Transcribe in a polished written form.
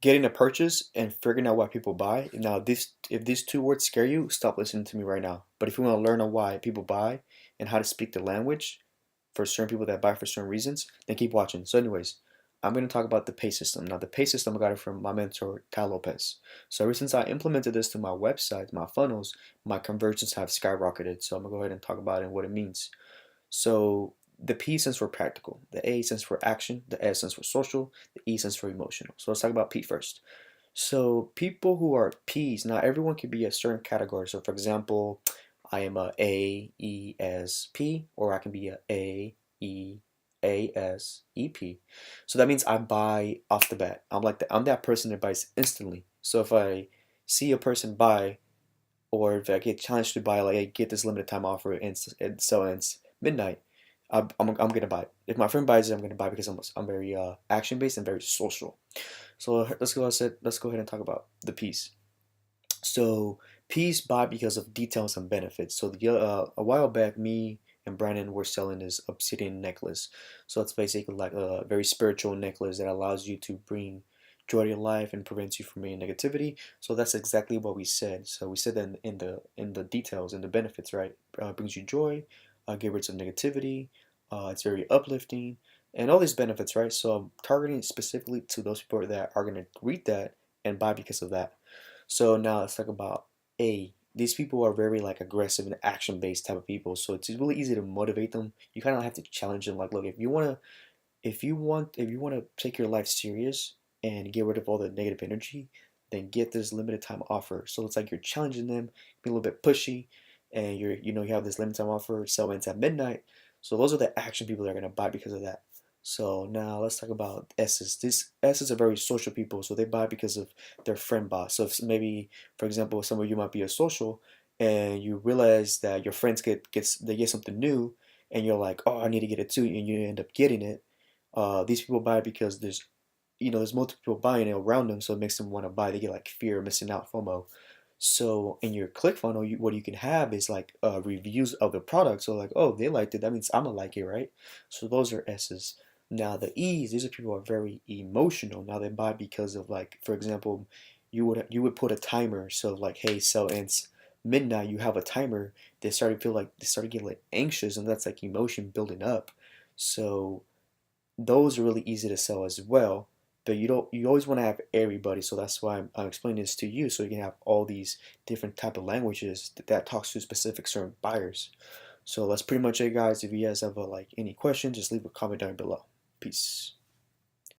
getting a purchase and figuring out why people buy. Now, this if these two words scare you, stop listening to me right now. But if you want to learn on why people buy and how to speak the language for certain people that buy for certain reasons, then keep watching. So, anyways, I'm going to talk about the PASE system. Now, the PASE system I got it from my mentor, Ty Lopez. So, ever since I implemented this to my website, my funnels, my conversions have skyrocketed. So, I'm going to go ahead and talk about it and what it means. So the P stands for practical, the A stands for action, the S stands for social, the E stands for emotional. So let's talk about P first. So people who are P's, not everyone can be a certain category. So for example, I am a E S P, or I can be A S E P. So that means I buy off the bat. I'm that person that buys instantly. So if I see a person buy, or if I get challenged to buy, like, hey, get this limited time offer and so ends midnight, I'm gonna buy it. If my friend buys it, I'm gonna buy it because I'm very action based and very social. So let's go ahead and talk about the piece. So P's buy because of details and benefits. So a while back, me and Brandon were selling this obsidian necklace. So it's basically like a very spiritual necklace that allows you to bring joy to your life and prevents you from any negativity. So that's exactly what we said. So we said that in the details and the benefits, right? Brings you joy, get rid of negativity. It's very uplifting, and all these benefits, right? So I'm targeting specifically to those people that are gonna read that and buy because of that. So now let's talk about A. These people are very like aggressive and action based type of people. So it's really easy to motivate them. You kind of have to challenge them. Like, look, if you wanna take your life serious and get rid of all the negative energy, then get this limited time offer. So it's like you're challenging them, be a little bit pushy, and you have this limited time offer, sell ends at midnight. So those are the action people that are gonna buy because of that. So now let's talk about S's. These S's are very social people, so they buy because of their friend boss. So if maybe, for example, some of you might be a social, and you realize that your friends they get something new, and you're like, oh, I need to get it too, and you end up getting it. These people buy because there's multiple people buying it around them, so it makes them want to buy. They get like fear of missing out, FOMO. So in your click funnel, what you can have is like reviews of the product. So like, oh, they liked it, that means I'm gonna like it, right? So those are S's. Now the E's, these are people who are very emotional. Now they buy because of, like, for example, you would put a timer. So like, hey, so it's midnight, you have a timer. They started getting like anxious, and that's like emotion building up. So those are really easy to sell as well. But you always want to have everybody, so that's why I'm explaining this to you, so you can have all these different type of languages that talks to specific certain buyers. So that's pretty much it, guys. If you guys have like any questions, just leave a comment down below. Peace.